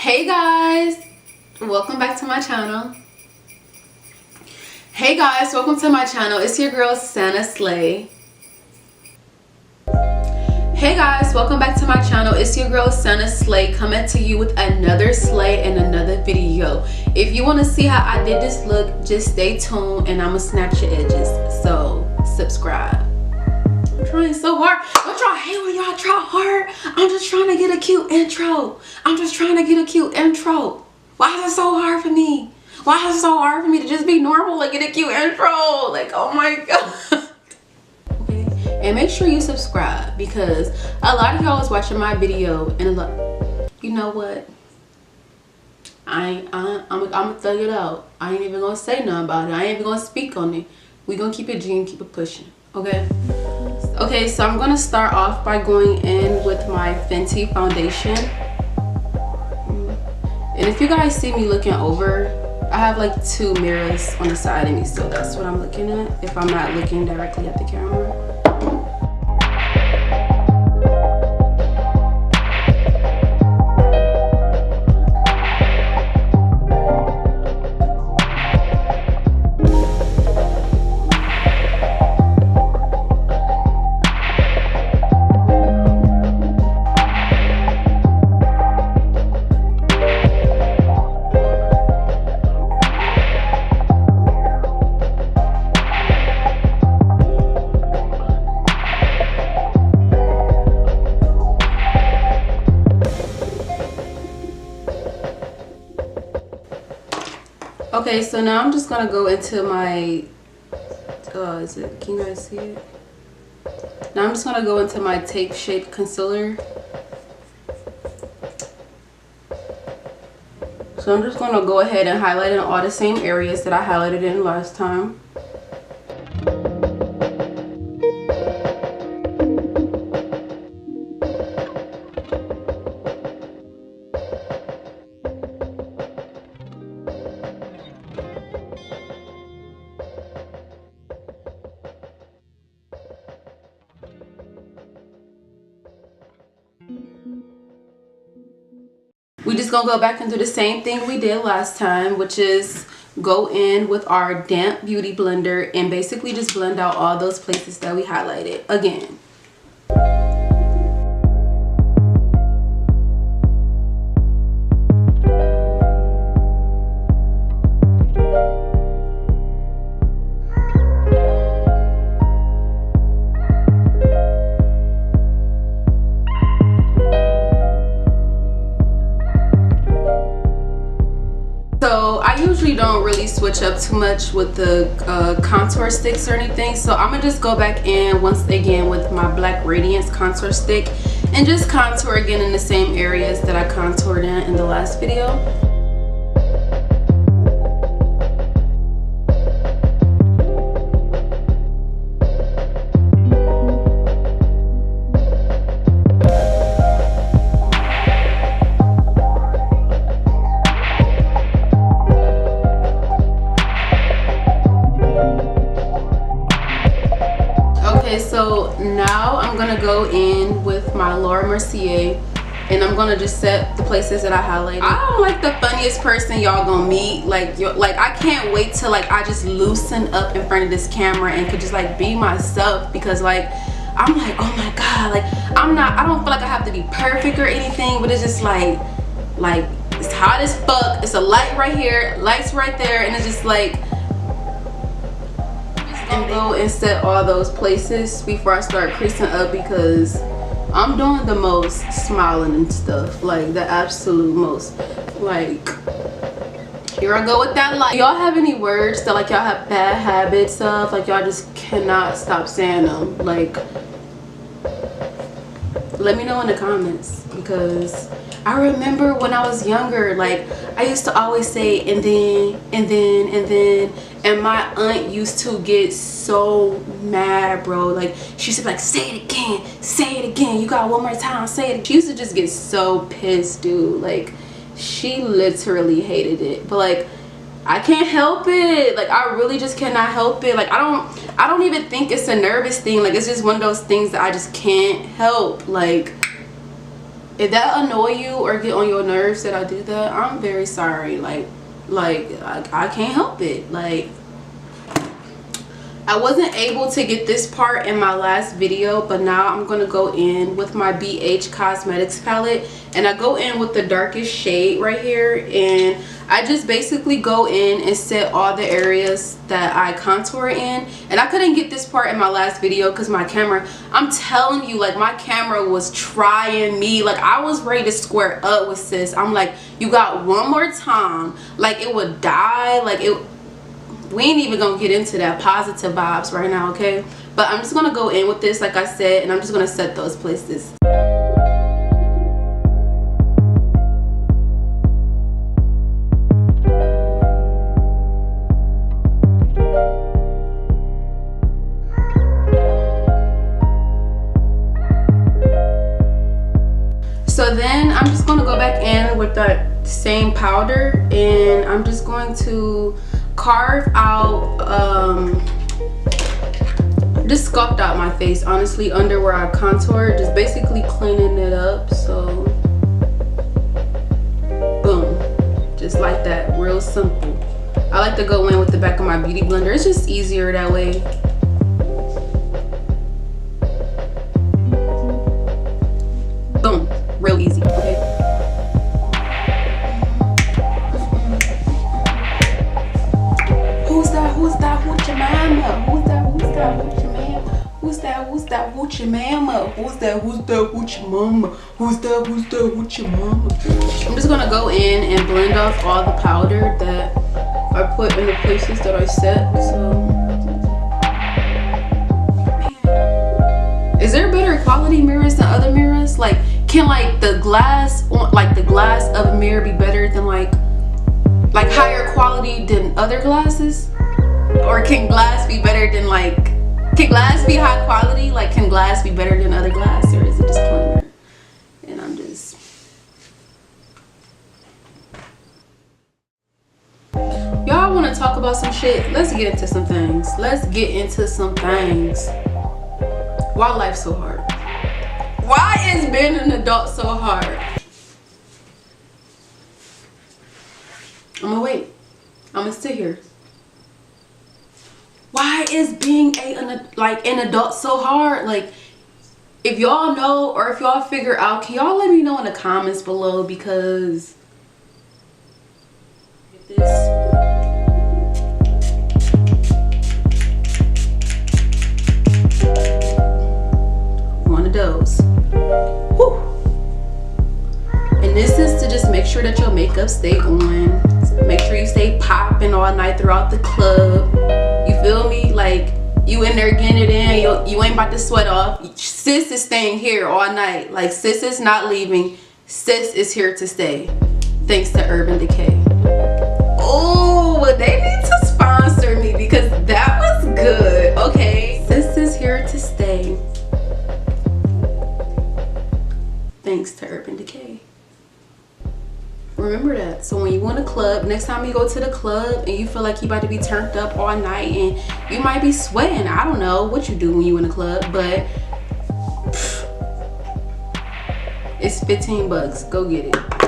Hey guys, welcome back to my channel. Hey guys, welcome to my channel. It's your girl Santasleigh. Hey guys, welcome back to my channel. It's your girl Santasleigh coming to you with another slay and another video. If you want to see how I did this look, just stay tuned and I'ma snatch your edges. So subscribe. I'm trying so hard. Don't y'all hate when y'all try hard? I'm just trying to get a cute intro. Why is it so hard for me? Why is it so hard for me to just be normal and get a cute intro? Like, oh my god. Okay, and make sure you subscribe because a lot of y'all was watching my video and a lot, you know what? I'm gonna thug it out. I ain't even gonna say nothing about it. I ain't even gonna speak on it. We gonna keep it G and keep it pushing. Okay, so I'm gonna start off by going in with my Fenty foundation. And if you guys see me looking over, I have like two mirrors on the side of me, so that's what I'm looking at if I'm not looking directly at the camera. Okay, so now I'm just gonna go into my can you guys see it? Now I'm just gonna go into my tape shaped concealer. So I'm just gonna go ahead and highlight in all the same areas that I highlighted in last time. We just gonna go back and do the same thing we did last time, which is go in with our damp beauty blender and basically just blend out all those places that we highlighted again. Don't really switch up too much with the contour sticks or anything, so I'm gonna just go back in once again with my black radiance contour stick and just contour again in the same areas that I contoured in the last video. So now I'm gonna go in with my mercier and I'm gonna just set the places that I highlighted. I'm like the funniest person y'all gonna meet. Like I can't wait till like I just loosen up in front of this camera and could just like be myself, because like I'm like, oh my god, like I don't feel like I have to be perfect or anything, but it's just like it's hot as fuck. It's a light right here, lights right there, and it's just like and go and set all those places before I start creasing up, because I'm doing the most smiling and stuff, like the absolute most. Like, here I go with that light. Y'all have any words that like y'all have bad habits of, like y'all just cannot stop saying them? Like, let me know in the comments, because I remember when I was younger, like I used to always say and then, and my aunt used to get so mad, bro. Like she used to be like, say it again, you got one more time, say it. She used to just get so pissed, dude. Like she literally hated it, but like I can't help it. Like I really just cannot help it. Like I don't even think it's a nervous thing. Like it's just one of those things that I just can't help. Like if that annoy you or get on your nerves that I do that, I'm very sorry. Like I can't help it. Like, I wasn't able to get this part in my last video, but now I'm gonna go in with my BH Cosmetics palette, and I go in with the darkest shade right here, and I just basically go in and set all the areas that I contour in. And I couldn't get this part in my last video because my camera, I'm telling you, like, my camera was trying me. Like, I was ready to square up with sis. I'm like, you got one more time, like it would die. Like, it, we ain't even gonna get into that positive vibes right now, okay? But I'm just gonna go in with this, like I said, and I'm just gonna set those places. So then I'm just going to go back in with that same powder, and I'm just going to carve out, just sculpt out my face, honestly, under where I contour, just basically cleaning it up. So boom, just like that, real simple. I like to go in with the back of my beauty blender. It's just easier that way. Boom. Real easy, okay? Who's that? Who's that? Who's your mama? Who's that? Who's that? Who's your man? Who's that? Who's that? Who's your mama? Who's that? Who's that? Who's your mama? Who's that? Who's that? Who's your mama? I'm just gonna go in and blend off all the powder that I put in the places that I set. So, man, is there better quality mirrors than other mirrors? Like, can like the glass of a mirror be better than like higher quality than other glasses? Or can glass be better than can glass be high quality? Like, can glass be better than other glass, or is it just cleaner? And I'm just, y'all want to talk about some shit? Let's get into some things. Let's get into some things. Why life's so hard? Why is being an adult so hard? I'm gonna wait. I'm gonna sit here. Why is being an adult so hard? Like, if y'all know, or if y'all figure out, can y'all let me know in the comments below? Because this, one of those. Whew. And this is to just make sure that your makeup stay on. Make sure you stay popping all night throughout the club. You feel me? Like, you in there getting it in. You ain't about to sweat off. Sis is staying here all night. Like, sis is not leaving. Sis is here to stay. Thanks to Urban Decay. Oh, they need to sponsor me because that was good. Okay. Sis is here to stay. Thanks to Urban Decay. Remember that. So when you in a club, next time you go to the club and you feel like you about to be turned up all night and you might be sweating, I don't know what you do when you in a club, but it's 15 bucks. Go get it.